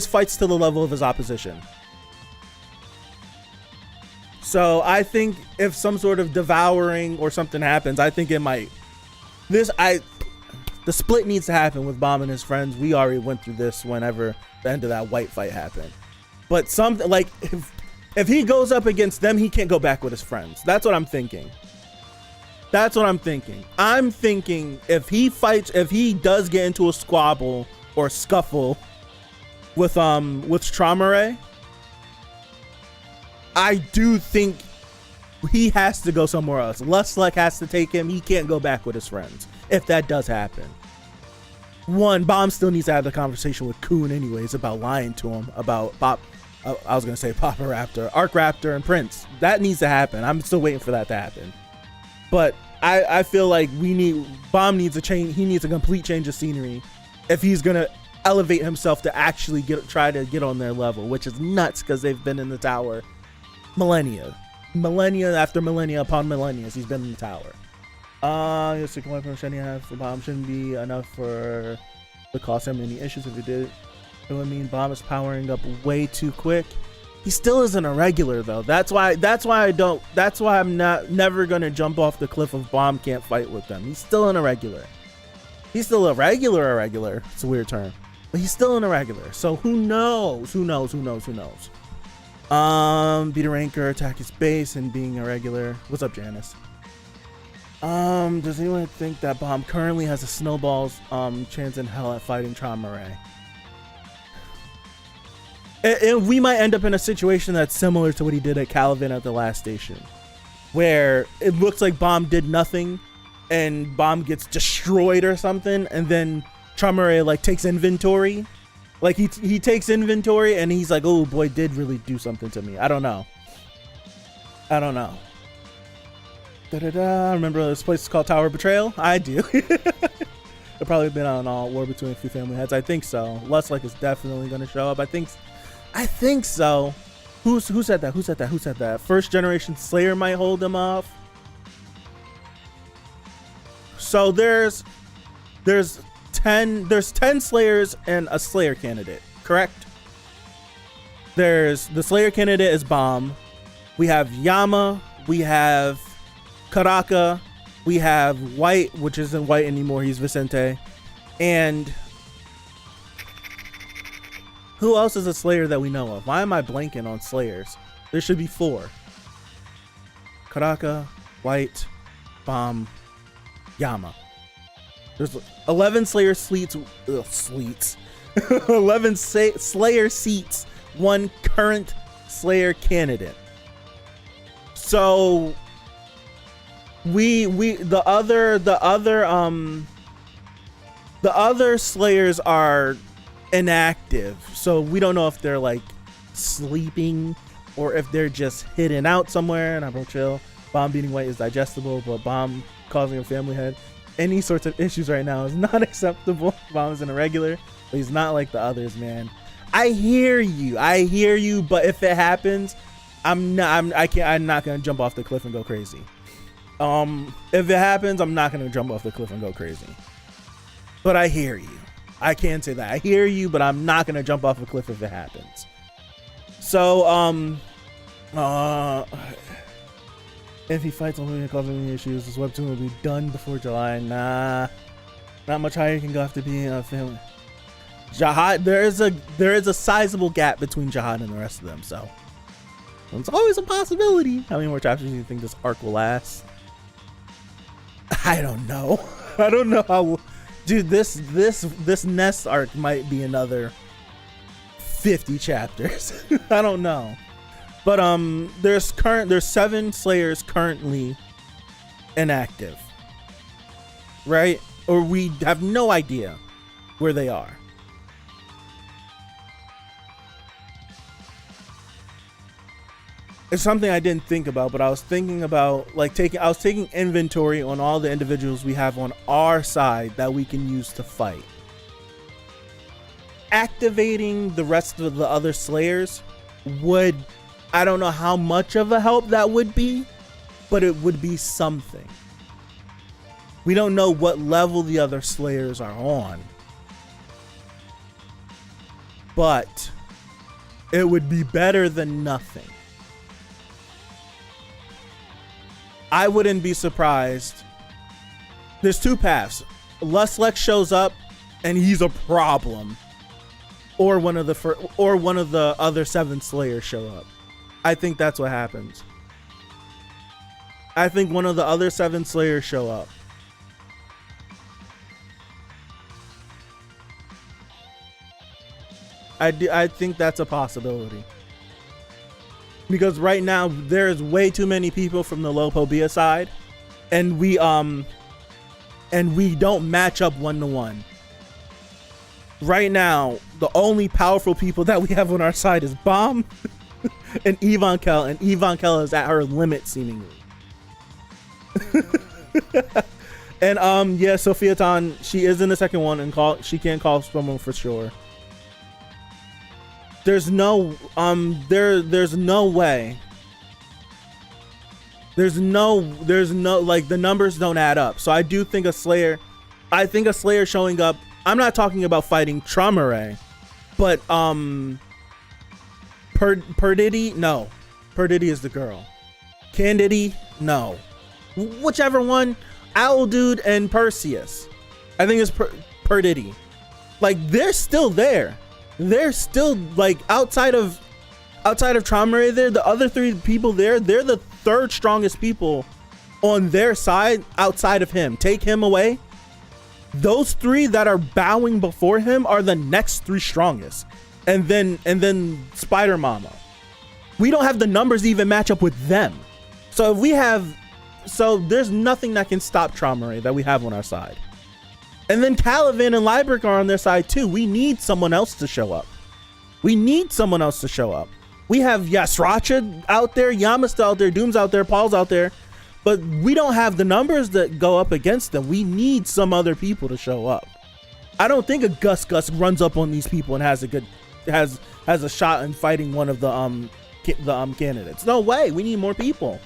[SPEAKER 1] fights to the level of his opposition. So I think if some sort of devouring or something happens, I think it might. The split needs to happen with Bomb and his friends. We already went through this whenever the end of that white fight happened. But something like if he goes up against them, he can't go back with his friends. That's what I'm thinking. I'm thinking if he does get into a squabble or scuffle with TRAUMEREI, I do think he has to go somewhere else. Lustlek has to take him. He can't go back with his friends if that does happen. One, Bomb still needs to have the conversation with Kun anyways about lying to him about I was gonna say Papa Raptor, Arc Raptor, and Prince. That needs to happen. I'm still waiting for that to happen. But I feel like Bomb needs a change. He needs a complete change of scenery if he's gonna elevate himself to actually try to get on their level, which is nuts because they've been in the tower millennia after millennia upon millennia. He's been in the tower. Yes, the weapon Shiny have for Bomb shouldn't be enough for the cause him any issues. If it did, it would mean Bomb is powering up way too quick. He still isn't a regular though. That's why I'm never gonna jump off the cliff of Bomb can't fight with them. He's still an irregular. He's still a regular. It's a weird term, but he's still an irregular. So who knows? Beat a ranker, attack his base, and being irregular. What's up, Janice? Does anyone think that Bomb currently has a snowball's chance in hell at fighting TRAUMEREI? And we might end up in a situation that's similar to what he did at Calavan at the last station, where it looks like Bomb did nothing and Bomb gets destroyed or something, and then TRAUMEREI like takes inventory. Like he takes inventory and he's like, oh boy, did really do something to me. I don't know. Remember this place is called Tower of Betrayal? I do. They've probably been on a war between a few family heads. I think so. Lustlek is definitely going to show up. I think so. Who said that? First generation Slayer might hold him off. So there's 10 Slayers and a Slayer candidate, correct? There's the Slayer candidate is Bomb. We have Yama, we have Karaka, we have White, which isn't White anymore, he's Vicente. And who else is a Slayer that we know of? Why am I blanking on Slayers? There should be 4. Karaka, White, Bomb, Yama. There's 11 Slayer sleets. 11 Slayer seats, 1 current Slayer candidate. So the other Slayers are inactive, so we don't know if they're like sleeping or if they're just hidden out somewhere. And I'm chill. Bomb beating White is digestible, but Bomb causing a family head, any sorts of issues right now is not acceptable. Bomb is an irregular, but he's not like the others, man. I hear you, but if it happens, I'm not gonna jump off the cliff and go crazy. If it happens, I'm not gonna jump off the cliff and go crazy. But I hear you. I can say that. I hear you, but I'm not gonna jump off a cliff if it happens. So, if he fights only causing any issues, this webtoon will be done before July. Nah, not much higher can go after being a family. Jihad, there is a sizable gap between Jihad and the rest of them, so it's always a possibility. How many more chapters do you think this arc will last? I don't know. I don't know how. Dude, this Nest arc might be another 50 chapters. I don't know. But there's 7 Slayers currently inactive, right? Or we have no idea where they are. It's something I didn't think about, but I was thinking about like I was taking inventory on all the individuals we have on our side that we can use to fight. Activating the rest of the other Slayers would, I don't know how much of a help that would be, but it would be something. We don't know what level the other Slayers are on, but it would be better than nothing. I wouldn't be surprised. There's 2 paths. Luslex shows up and he's a problem, or one of the other 7 Slayers show up. I think that's what happens. I think one of the other 7 Slayers show up. I think that's a possibility. Because right now there's way too many people from the Lopobia side, and we don't match up 1-to-1. Right now, the only powerful people that we have on our side is Bomb and Yvonne-Kel, and Yvonne-Kel is at her limit seemingly. And yeah, Sophia Tan, she is in the second one, and she can't call someone for sure. There's no there's no way. There's no like, the numbers don't add up. So I do think a Slayer showing up. I'm not talking about fighting TRAUMEREI, but Perditi, no. Perditi is the girl. Candidity, no. Whichever one, Owl Dude and Perseus. I think it's Perditi. Like, they're still there. They're still, like, outside of TRAUMEREI there, the other 3 people there, they're the 3rd strongest people on their side outside of him. Take him away, those 3 that are bowing before him are the next 3 strongest. And then Spider Mama. We don't have the numbers to even match up with them. So there's nothing that can stop TRAUMEREI that we have on our side. And then Calivan and Liebrecht are on their side too. We need someone else to show up. We have Yasracha out there, Yamasta out there, Doom's out there, Paul's out there, but we don't have the numbers that go up against them. We need some other people to show up. I don't think a Gus runs up on these people and has a shot in fighting one of the candidates. No way. We need more people.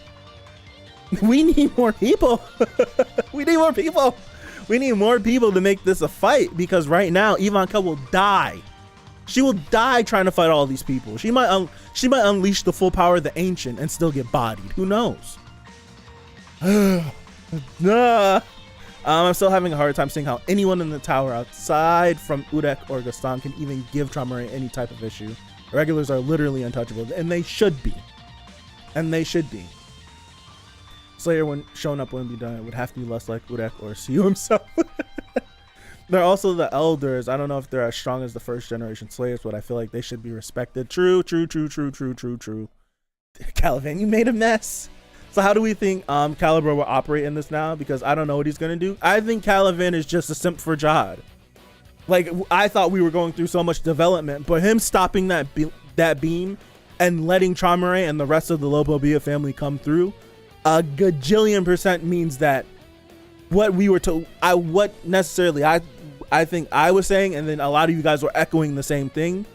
[SPEAKER 1] We need more people. We need more people to make this a fight, because right now Yvonne-Kel will die. She will die trying to fight all these people. She might unleash the full power of the Ancient and still get bodied. Who knows? I'm still having a hard time seeing how anyone in the tower outside from Urek or Gaston can even give TRAUMEREI any type of issue. Regulars are literally untouchable, and they should be. Slayer, when showing up, wouldn't be done. It would have to be less like Urek or Siu himself. They're also the elders. I don't know if they're as strong as the 1st generation Slayers, but I feel like they should be respected. True. Calivan, you made a mess. So how do we think Calibur will operate in this now? Because I don't know what he's gonna do. I think Calivan is just a simp for Jihad. Like, I thought we were going through so much development, but him stopping that beam and letting TRAUMEREI and the rest of the Lopobia family come through, a gajillion% means that what we were told, I think I was saying, and then a lot of you guys were echoing the same thing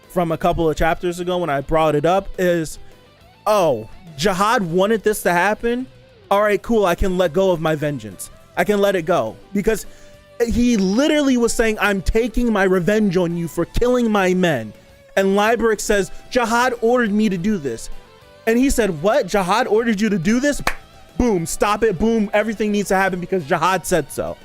[SPEAKER 1] from a couple of chapters ago when I brought it up, is oh, Jihad wanted this to happen. All right, cool. I can let go of my vengeance. I can let it go, because he literally was saying, I'm taking my revenge on you for killing my men. And Liberic says, Jihad ordered me to do this. And he said, what? Jihad ordered you to do this? Boom, stop it. Boom, everything needs to happen because Jihad said so.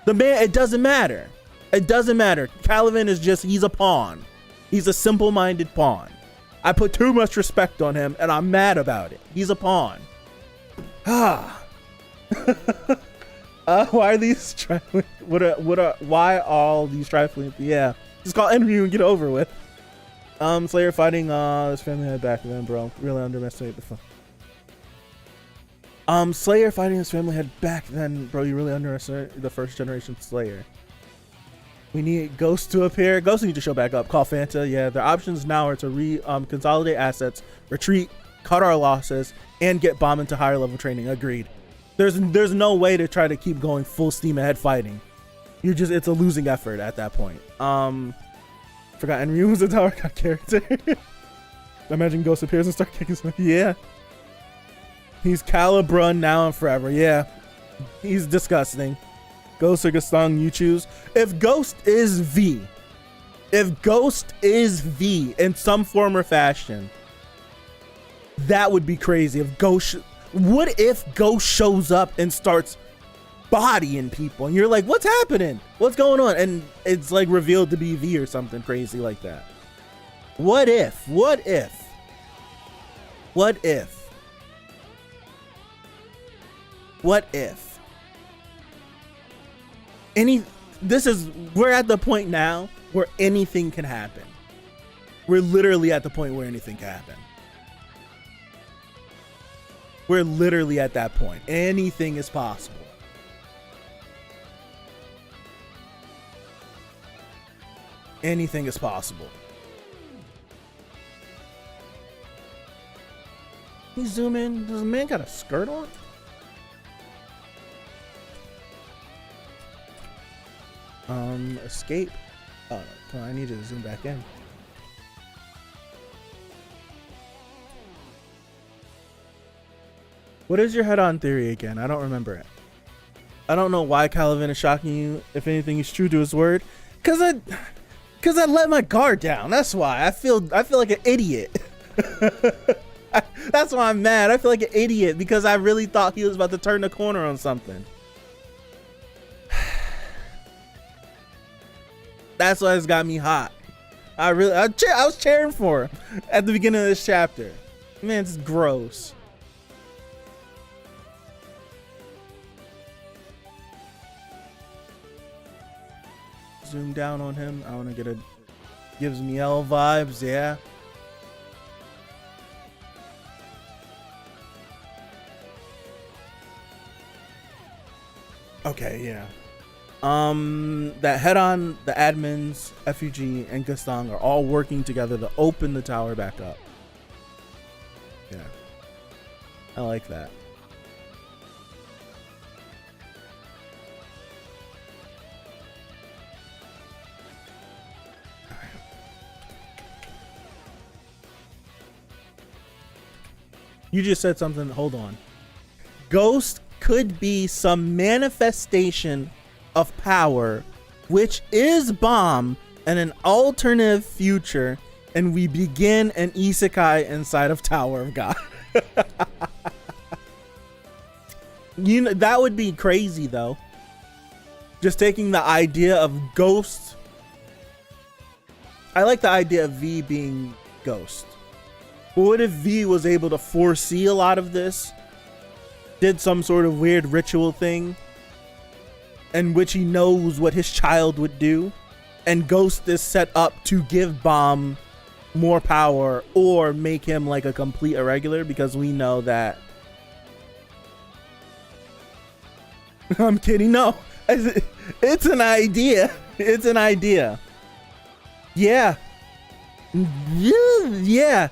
[SPEAKER 1] The man, it doesn't matter. It doesn't matter. Caliban is just, he's a pawn. He's a simple-minded pawn. I put too much respect on him and I'm mad about it. He's a pawn. Ah. Why are these trifling? Why all these trifling? Yeah, just call Enryu and get it over with. Slayer fighting his family head back then, bro. Really underestimate the fun. Slayer fighting his family head back then, bro. You really underestimate the first generation Slayer. We need Ghost to appear. Ghost need to show back up. Call Fanta. Yeah, their options now are to consolidate assets, retreat, cut our losses, and get Bomb into higher level training. Agreed. There's no way to try to keep going full steam ahead fighting. It's a losing effort at that point. Forgot Enryu was a Tower God character. Imagine Ghost appears and start kicking some. Yeah. He's Calibra now and forever. Yeah. He's disgusting. Ghost or Gaston, you choose. If Ghost is V in some form or fashion, that would be crazy. What if Ghost shows up and starts bodying people and you're like, what's happening? What's going on? And it's like revealed to be V or something crazy like that. What if? We're at the point now where anything can happen. We're literally at the point where anything can happen. We're literally at that point. Anything is possible. Anything is possible. Can you zoom in? Does the man got a skirt on? Escape. Oh, come on, I need you to zoom back in. What is your head-on theory again? I don't remember it. I don't know why Caliban is shocking you. If anything, he's true to his word. Cause I let my guard down. That's why I feel like an idiot. That's why I'm mad. I feel like an idiot because I really thought he was about to turn the corner on something. That's why it's got me hot. I was cheering for him at the beginning of this chapter. Man, it's gross. Zoom down on him. I want to get gives me L vibes. Yeah. Okay, yeah. That head-on, the admins, FUG, and Gaston are all working together to open the tower back up. Yeah. I like that. You just said something. Hold on. Ghost could be some manifestation of power, which is Bomb in an alternative future, and we begin an isekai inside of Tower of God. You know, that would be crazy though. Just taking the idea of Ghost. I like the idea of V being Ghost. But what if V was able to foresee a lot of this? Did some sort of weird ritual thing in which he knows what his child would do, and Ghost is set up to give Bomb more power or make him like a complete irregular, because we know that I'm kidding. No, it's an idea. It's an idea. Yeah. Yeah.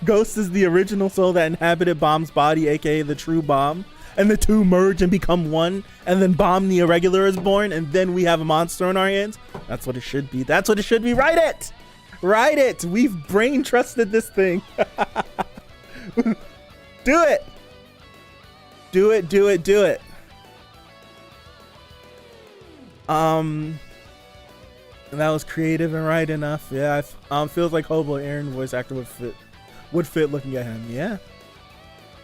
[SPEAKER 1] Ghost is the original soul that inhabited Bomb's body, aka the true Bomb, and the two merge and become one, and then Bomb the irregular is born, and then we have a monster on our hands. That's what it should be. That's what it should be. Write it. Ride it. We've brain trusted this thing. Do it. Do it. Do it. Do it. That was creative and right enough. Yeah, feels like Hobo Aaron voice actor would fit looking at him. Yeah.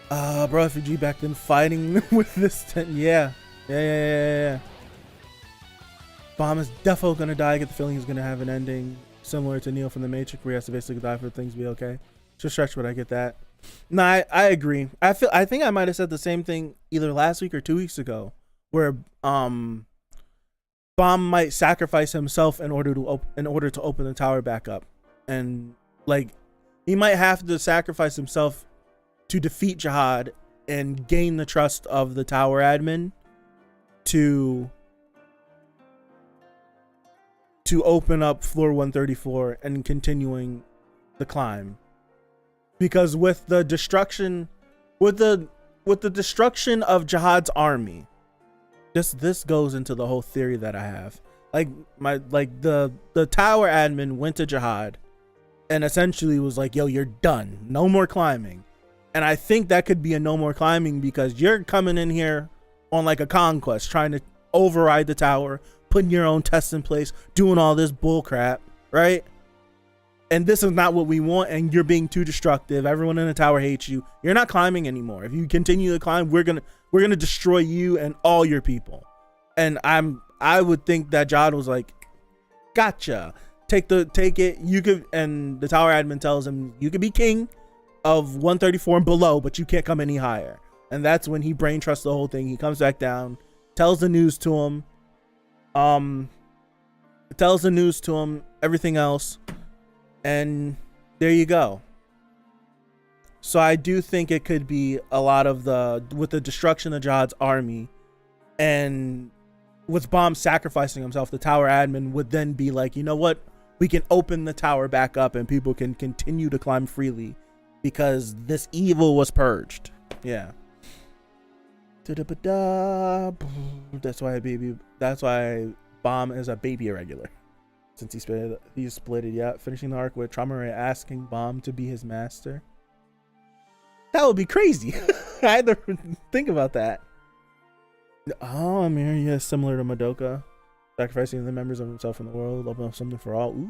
[SPEAKER 1] Bro, FG back then fighting with this yeah. Yeah. Bomb is defo gonna die. I get the feeling he's gonna have an ending similar to Neo from the Matrix, where he has to basically die for things to be okay. Just stretch, but I get that. No, I agree. I think I might have said the same thing either last week or 2 weeks ago, where Bomb might sacrifice himself in order to open the tower back up, and like he might have to sacrifice himself to defeat Jihad and gain the trust of the tower admin to open up floor 134 and continuing the climb. Because with the destruction of Jihad's army, this goes into the whole theory that I have. The tower admin went to Jihad and essentially was like, yo, you're done, no more climbing. And I think that could be a no more climbing, because you're coming in here on like a conquest, trying to override the tower, putting your own tests in place, doing all this bull crap, right? And this is not what we want, and you're being too destructive. Everyone in the tower hates you. You're not climbing anymore. If you continue to climb, we're gonna destroy you and all your people. And I would think that Jihad was like, gotcha. Take it. You could, and the tower admin tells him you could be king of 134 and below, but you can't come any higher. And that's when he brain trusts the whole thing. He comes back down, tells the news to him, everything else, and there you go. So I do think it could be a lot of with the destruction of Jihad's army, and with Bomb sacrificing himself, the tower admin would then be like, you know what, we can open the tower back up and people can continue to climb freely, because this evil was purged. Yeah. That's why Bomb is a baby irregular, since he split it. Yeah, finishing the arc with TRAUMEREI asking Bomb to be his master. That would be crazy. I had to think about that. Oh, Amir, yeah, similar to Madoka, sacrificing the members of himself in the world, open up something for all. Ooh,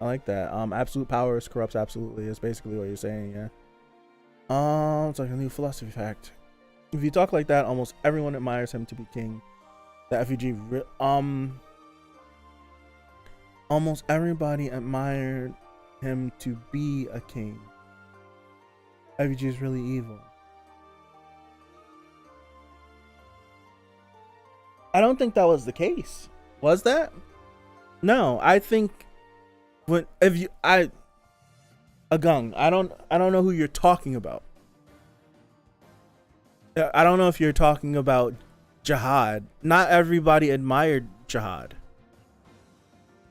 [SPEAKER 1] I like that. Absolute power corrupts absolutely is basically what you're saying. Yeah. It's like a new philosophy fact. If you talk like that, almost everyone admires him to be king. The FUG, almost everybody admired him to be a king. FUG is really evil. I don't think that was the case. Was that? No, I think Agung, I don't know who you're talking about. I don't know if you're talking about Jihad. Not everybody admired Jihad.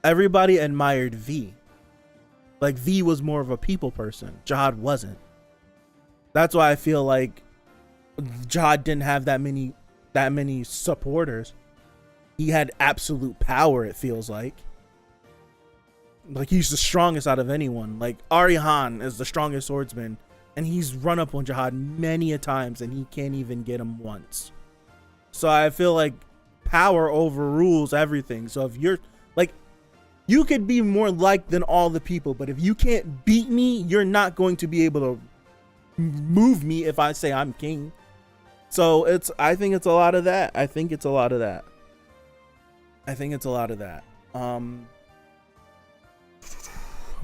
[SPEAKER 1] Everybody admired V. Like, V was more of a people person. Jihad wasn't. That's why I feel like Jihad didn't have that many supporters. He had absolute power, it feels like. Like, he's the strongest out of anyone. Like, Arihan is the strongest swordsman, and he's run up on Jihad many a times, and he can't even get him once. So I feel like power overrules everything. So if you're like, you could be more liked than all the people, but if you can't beat me, you're not going to be able to move me if I say I'm king. So I think it's a lot of that.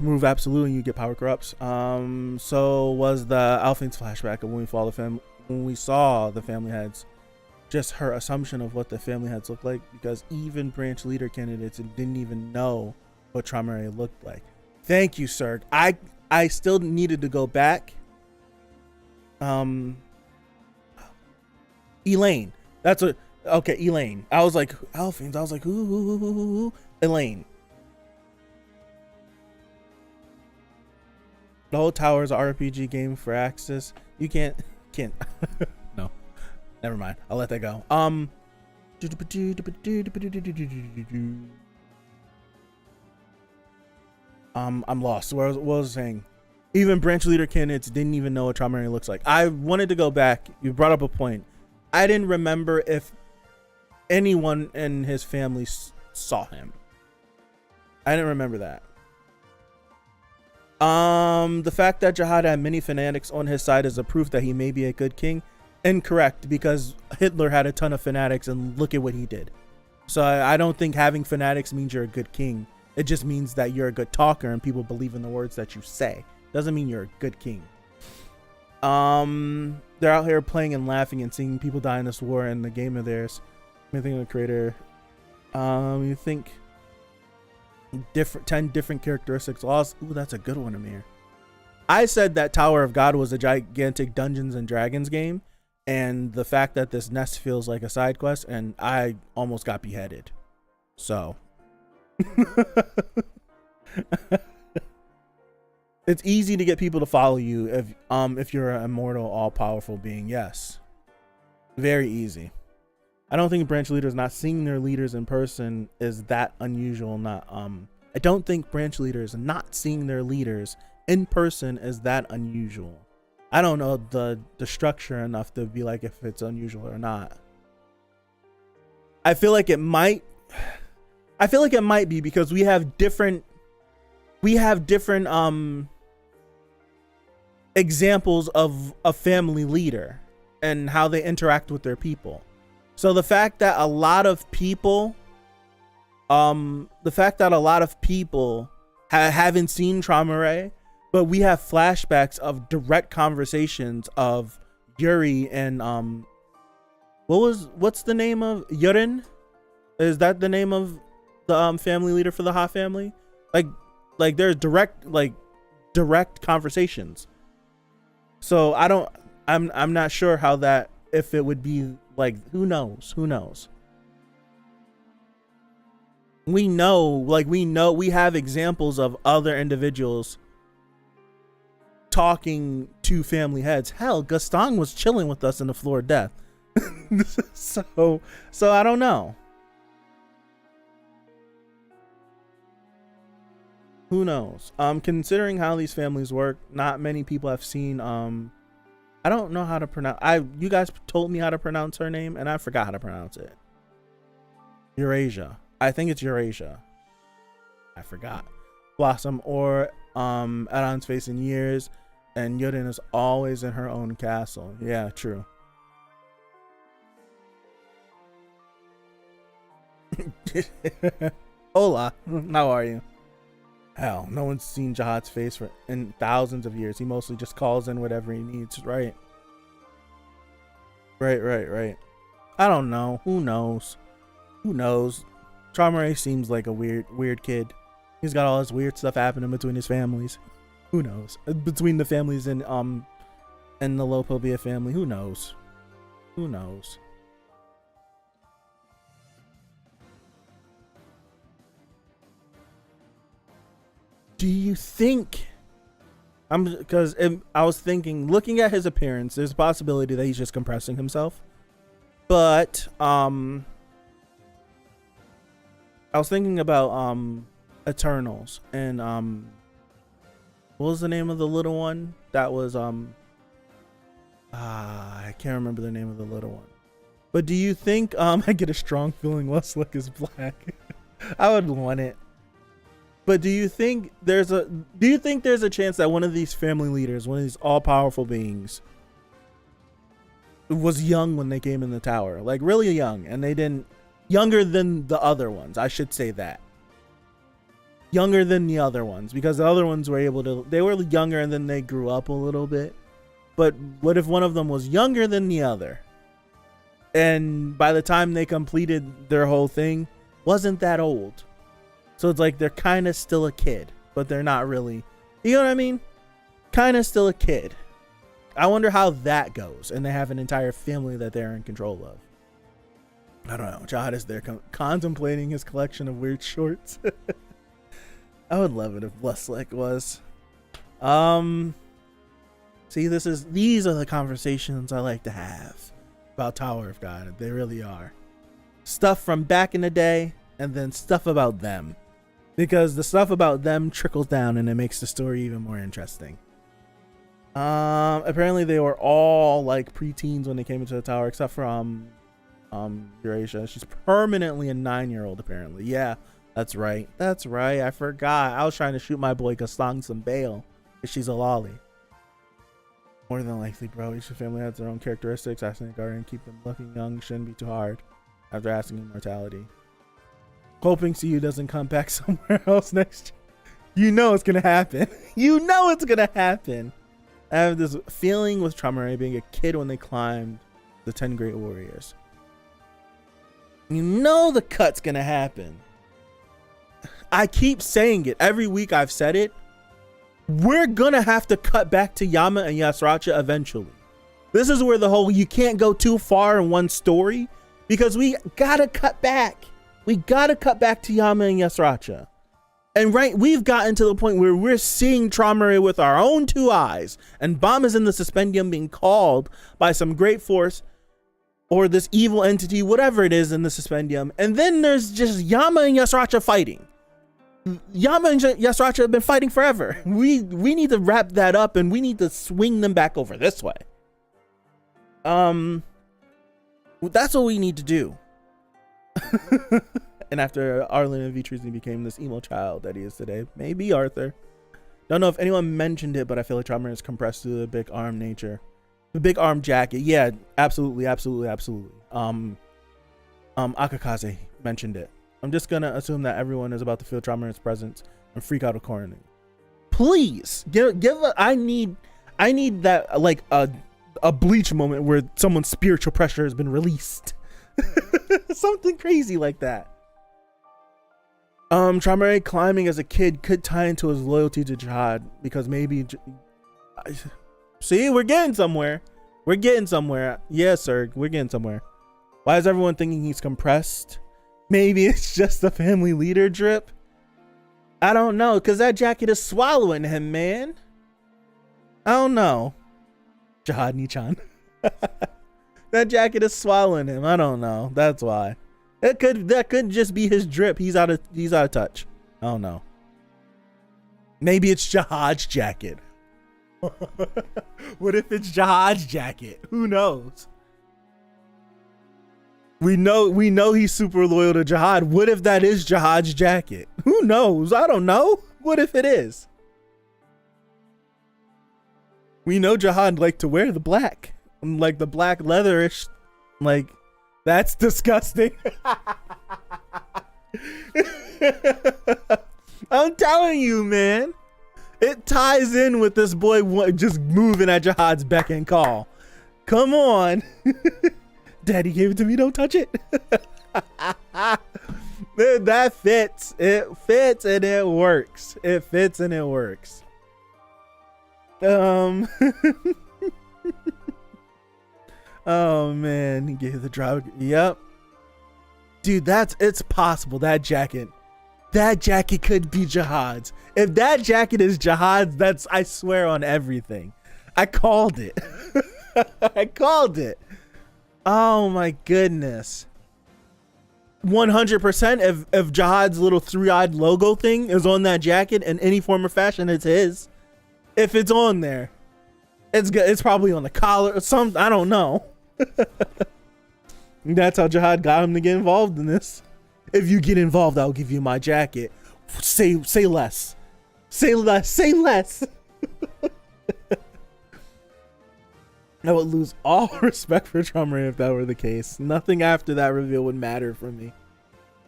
[SPEAKER 1] Move absolute and you get power corrupts. So was the Alphonse flashback of when we saw the family heads, just her assumption of what the family heads look like, because even branch leader candidates didn't even know what TRAUMEREI looked like. Thank you, sir. I still needed to go back. Elaine. That's what. Okay, Elaine. I was like Alphonse. I was like, ooh, Elaine. The whole tower is an RPG game for Axis. You can't. No, never mind. I'll let that go. I'm lost. What was I saying? Even branch leader candidates didn't even know what Traumerei looks like. I wanted to go back. You brought up a point. I didn't remember if anyone in his family saw him. I didn't remember that. The fact that Jihad had many fanatics on his side is a proof that he may be a good king. Incorrect, because Hitler had a ton of fanatics and look at what he did. So I don't think having fanatics means you're a good king. It just means that you're a good talker and people believe in the words that you say. Doesn't mean you're a good king. They're out here playing and laughing and seeing people die in this war and the game of theirs. I think of the creator. You think 10 different characteristics lost. Ooh, that's a good one, Amir. I said that Tower of God was a gigantic Dungeons and Dragons game, and the fact that this nest feels like a side quest, and I almost got beheaded. So it's easy to get people to follow you if you're an immortal, all-powerful being. Yes, very easy. I don't think branch leaders not seeing their leaders in person is that unusual. I don't think branch leaders not seeing their leaders in person is that unusual. I don't know the structure enough to be like if it's unusual or not. I feel like it might be because we have different examples of a family leader and how they interact with their people. So the fact that a lot of people haven't seen Traumerei, but we have flashbacks of direct conversations of Yuri and what's the name of Yurin? Is that the name of the family leader for the Ha family? Like there's direct conversations. So I'm not sure how that, if it would be like, who knows? We have examples of other individuals talking to family heads. Hell, Gaston was chilling with us in the Floor of Death. so I don't know. Who knows? Considering how these families work, not many people have seen I don't know how to pronounce. You guys told me how to pronounce her name, and I forgot how to pronounce it. Eurasia. I think it's Eurasia. I forgot. Blossom or Adon's face in years, and Yudin is always in her own castle. Yeah, true. Hola, how are you? Hell, no one's seen Jihad's face in thousands of years. He mostly just calls in whatever he needs, right? Right. I don't know. Who knows? Traumerei seems like a weird kid. He's got all this weird stuff happening between his families. Who knows? Between the families and the Lopobia family. Who knows? Do you think I was thinking, looking at his appearance, there's a possibility that he's just compressing himself. But I was thinking about Eternals and what was the name of the little one? That was I can't remember the name of the little one. But do you think I get a strong feeling Westlake is black? I would want it. But do you think there's a chance that one of these family leaders, one of these all-powerful beings, was young when they came in the tower, like really young, and younger than the other ones? I should say that. Younger than the other ones, because the other ones they were younger and then they grew up a little bit. But what if one of them was younger than the other? And by the time they completed their whole thing, wasn't that old? So it's like they're kind of still a kid, but they're not really. You know what I mean? Kind of still a kid. I wonder how that goes. And they have an entire family that they're in control of. I don't know. Jihad is there contemplating his collection of weird shorts. I would love it if Westlake was. See, these are the conversations I like to have about Tower of God. They really are. Stuff from back in the day, and then stuff about them. because the stuff about them trickles down and it makes the story even more interesting. Apparently they were all like preteens when they came into the tower, except for Eurasia. She's permanently a 9-year-old apparently. Yeah, that's right. That's right. I forgot. I was trying to shoot my boy Gastong some bail because she's a lolly. More than likely, bro. Each family has their own characteristics. Asking the guardian keep them looking young shouldn't be too hard. After asking immortality. Hoping CU doesn't come back somewhere else next year. You know it's gonna happen. You know it's gonna happen. I have this feeling with TRAUMEREI being a kid when they climbed the 10 Great Warriors. You know the cut's gonna happen. I keep saying it. Every week I've said it. We're gonna have to cut back to Yama and Yasracha eventually. This is where the whole you can't go too far in one story, because we gotta cut back. We gotta cut back to Yama and Yasracha. And right, we've gotten to the point where we're seeing TRAUMEREI with our own 2 eyes, and Bam is in the Suspendium being called by some great force or this evil entity, whatever it is in the Suspendium. And then there's just Yama and Yasracha fighting. Yama and Yasracha have been fighting forever. We need to wrap that up and we need to swing them back over this way. That's what we need to do. And after Arlen and Vitrizi became this emo child that he is today, maybe Arthur. Don't know if anyone mentioned it, but I feel like TRAUMEREI is compressed to the big arm nature. The big arm jacket. Yeah, absolutely, absolutely, absolutely. Akakaze mentioned it. I'm just gonna assume that everyone is about to feel TRAUMEREI's presence and freak out accordingly. Please I need that, like a Bleach moment where someone's spiritual pressure has been released. Something crazy like that. TRAUMEREI climbing as a kid could tie into his loyalty to Jihad, because maybe see, we're getting somewhere. We're getting somewhere. Yes, sir, we're getting somewhere. Why is everyone thinking he's compressed? Maybe it's just the family leader drip. I don't know, because that jacket is swallowing him, man. I don't know. Jihad Nichan. That jacket is swallowing him. I don't know. That's why. That could just be his drip. He's out of touch. I don't know. Maybe it's Jihad's jacket. What if it's Jihad's jacket? Who knows? We know he's super loyal to Jihad. What if that is Jihad's jacket? Who knows? I don't know. What if it is? We know Jihad liked to wear the black. Like the black leatherish. Like, that's disgusting. I'm telling you, man. It ties in with this boy just moving at Jihad's beck and call. Come on. Daddy gave it to me, don't touch it. That fits. It fits and it works. It fits and it works. Oh man, he gave the drop. Yep. Dude, it's possible. That jacket could be Jihad's. If that jacket is Jihad's, I swear on everything. I called it. I called it. Oh my goodness. 100% if Jihad's little 3-eyed logo thing is on that jacket in any form or fashion, it's his. If it's on there, it's probably on the collar or something. I don't know. That's how Jihad got him to get involved in this. If you get involved, I'll give you my jacket. Say less. Say less. Say less. I would lose all respect for TRAUMEREI if that were the case. Nothing after that reveal would matter for me.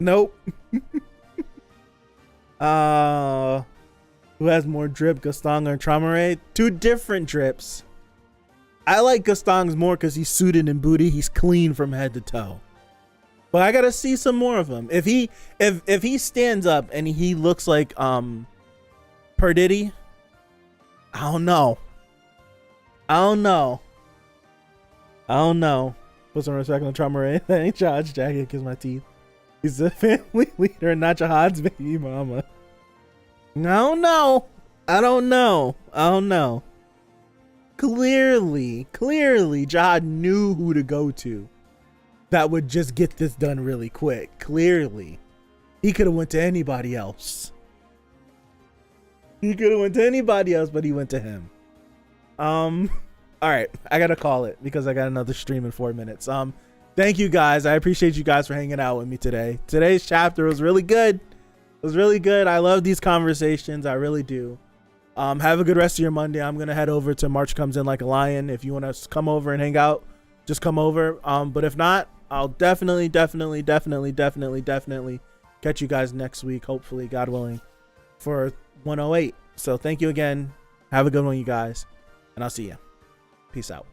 [SPEAKER 1] Nope. Who has more drip, Gastong or TRAUMEREI? 2 different drips. I like Gastong's more because he's suited in booty. He's clean from head to toe. But I gotta see some more of him. If he stands up and he looks like Perdiddy, I don't know. Put some respect on TRAUMEREI. That ain't Jihad's jacket, kiss my teeth. He's the family leader, not Jihad's baby mama. I don't know. Clearly, Jihad knew who to go to. That would just get this done really quick. Clearly, he could have went to anybody else. He could have went to anybody else, but he went to him. All right, I gotta call it because I got another stream in 4 minutes. Thank you guys. I appreciate you guys for hanging out with me today. Today's chapter was really good. It was really good. I love these conversations. I really do. Have a good rest of your Monday. I'm gonna head over to March Comes In Like a Lion. If you want to come over and hang out, just come over. But if not, I'll definitely catch you guys next week. Hopefully, God willing, for 108. So thank you again. Have a good one, you guys, and I'll see you. Peace out.